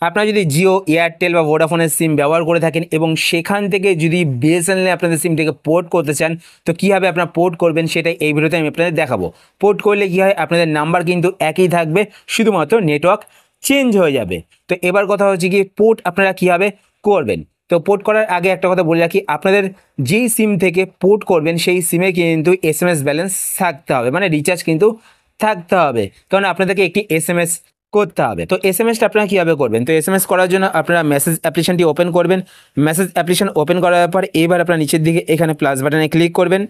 আপনারা যদি জিও, এয়ারটেল বা ভোডাফোনের সিম ব্যবহার করে থাকেন এবং সেখান থেকে যদি বিএসএনএল আপনাদের সিমটিকে পোর্ট করতে চান, তো কীভাবে আপনারা পোর্ট করবেন সেটাই এই ভিডিওতে আমি আপনাদের দেখাবো। পোর্ট করলে কী হয়, আপনাদের নাম্বার কিন্তু একই থাকবে, শুধুমাত্র নেটওয়ার্ক চেঞ্জ হয়ে যাবে। তো এবার কথা হচ্ছে কি, পোর্ট আপনারা কীভাবে করবেন। তো পোর্ট করার আগে একটা কথা বলে রাখি, আপনাদের যেই সিম থেকে পোর্ট করবেন সেই সিমে কিন্তু এসএমএস ব্যালেন্স থাকতে হবে, মানে রিচার্জ কিন্তু থাকতে হবে, কারণ আপনাদেরকে একটি এসএমএস করতে হবে। তো এসএমএসটা আপনারা কীভাবে করবেন, তো এসএমএস করার জন্য আপনারা মেসেজ অ্যাপ্লিকেশনটি ওপেন করবেন। মেসেজ অ্যাপ্লিকেশন ওপেন করার পর এবার আপনারা নিচের দিকে এখানে প্লাস বাটনে ক্লিক করবেন।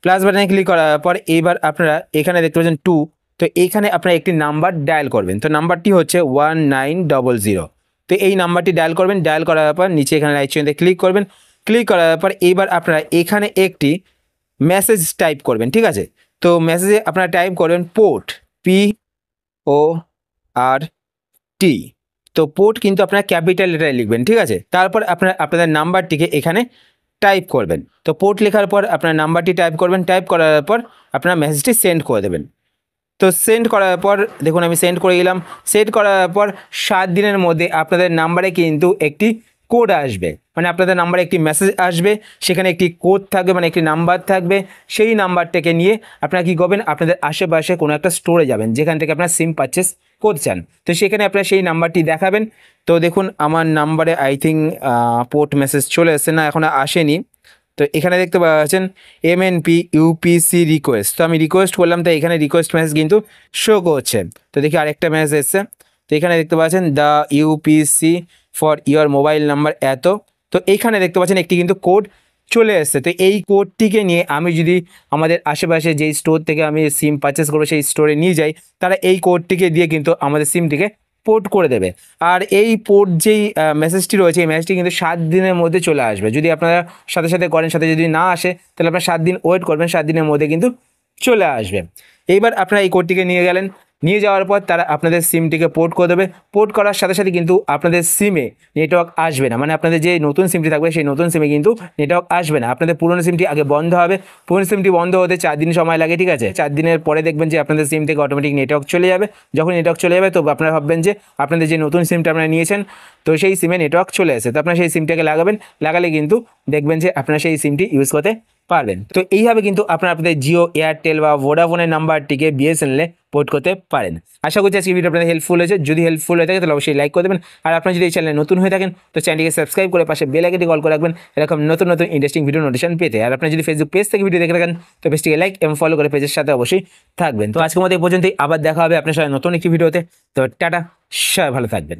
প্লাস বাটনে ক্লিক করার পর এবার আপনারা এখানে দেখতে পাচ্ছেন 2, তো এইখানে আপনারা একটি নাম্বার ডায়াল করবেন। তো নাম্বারটি হচ্ছে 1900। তো এই নাম্বারটি ডায়াল করবেন। ডায়াল করার পর নিচে এখানে রাইট চিহ্নতে ক্লিক করবেন। ক্লিক করার পর এবার আপনারা এখানে একটি মেসেজ টাইপ করবেন, ঠিক আছে। তো মেসেজে আপনারা টাইপ করবেন পোর্ট, PORT। তো পোর্ট কিন্তু আপনারা ক্যাপিটাল লেটারে লিখবেন, ঠিক আছে। তারপর আপনারা আপনাদের নাম্বারটিকে এখানে টাইপ করবেন। তো পোর্ট লেখার পর আপনার নাম্বারটি টাইপ করবেন। টাইপ করার পর আপনারা মেসেজটি সেন্ড করে দেবেন। তো সেন্ড করার পর দেখুন আমি সেন্ড করে দিলাম। সেন্ড করার পর 7 দিনের মধ্যে আপনাদের নাম্বারে কিন্তু একটি কোড আসবে, মানে আপনাদের নাম্বারে একটি মেসেজ আসবে, সেখানে একটি কোড থাকবে, মানে একটি নাম্বার থাকবে। সেই নাম্বারটাকে নিয়ে আপনারা কী করবেন, আপনাদের আশেপাশে কোনো একটা স্টোরে যাবেন যেখান থেকে আপনারা সিম পারচেস করতে চান। তো সেখানে আপনারা সেই নাম্বারটি দেখাবেন। তো দেখুন আমার নাম্বারে আই থিঙ্ক পোর্ট মেসেজ চলে এসেছে, না এখনও আসেনি। তো এখানে দেখতে পাচ্ছেন MNP UPC রিকোয়েস্ট। তো আমি রিকোয়েস্ট করলাম, তো এখানে রিকোয়েস্ট মেসেজ কিন্তু শো করছে। তো দেখি আরেকটা মেসেজ এসছে। তো এখানে দেখতে পাচ্ছেন the UPC for your mobile number এত। তো এইখানে দেখতে পাচ্ছেন একটি কিন্তু কোড চলে এসছে। তো এই কোডটিকে নিয়ে আমি যদি আমাদের আশেপাশে যেই স্টোর থেকে আমি সিম পারচেস করবো সেই স্টোরে নিয়ে যাই, তারা এই কোডটিকে দিয়ে কিন্তু আমাদের সিমটিকে পোর্ট করে দেবে। আর এই পোর্ট যেই মেসেজটি রয়েছে, এই মেসেজটি কিন্তু 7 দিনের মধ্যে চলে আসবে। যদি আপনারা সাথে সাথে করেন, সাথে যদি না আসে তাহলে আপনারা 7 দিন ওয়েট করবেন, 7 দিনের মধ্যে কিন্তু চলে আসবে। এইবার আপনারা এই কোডটিকে নিয়ে গেলেন, নিয়ে যাওয়ার পর তারা আপনাদের সিমটিকে পোর্ট করে দেবে। পোর্ট করার সাথে সাথে কিন্তু আপনাদের সিমে নেটওয়ার্ক আসবে না, মানে আপনাদের যে নতুন সিমটি থাকবে সেই নতুন সিমে কিন্তু নেটওয়ার্ক আসবে না। আপনাদের পুরনো সিমটি আগে বন্ধ হবে। পুরনো সিমটি বন্ধ হতে 4 দিন সময় লাগে, ঠিক আছে। 4 দিনের পরে দেখবেন যে আপনাদের সিম থেকে অটোমেটিক নেটওয়ার্ক চলে যাবে। যখন নেটওয়ার্ক চলে যাবে তো আপনারা ভাববেন যে আপনাদের যে নতুন সিমটা আপনারা নিয়েছেন, তো সেই সিমে নেটওয়ার্ক চলে আসে। তো আপনারা সেই সিমটাকে লাগাবেন, লাগালে কিন্তু দেখবেন যে আপনারা সেই সিমটি ইউজ করতে পারবেন। তো এইভাবে কিন্তু আপনারা আপনাদের জিও, এয়ারটেল বা ভোডাফোনের নাম্বারটিকে বিএসএনএলে পোর্ট করতে পারেন। আশা করছি আজকে ভিডিও আপনাদের হেল্পফুল হয়েছে। যদি হেল্পফুল হয়ে থাকে তাহলে অবশ্যই লাইক করে দেবেন। আর আপনারা যদি এই চ্যানেলে নতুন হয়ে থাকেন তো চ্যানেলটিকে সাবস্ক্রাইব করে পাশে বেল আইকনটি কল করে রাখবেন, এরকম নতুন নতুন ইন্টারেস্টিং ভিডিও নোটিফিকেশন পেতে। আর আপনারা যদি ফেসবুক পেজ থেকে ভিডিও দেখে থাকেন তো পেজটিকে লাইক এবং ফলো করে পেজের সাথে অবশ্যই থাকবেন। তো আজকের মতো এই পর্যন্তই, আবার দেখা হবে আপনার সাথে নতুন একটি ভিডিওতে। তো টাটা, সবাই ভালো থাকবেন।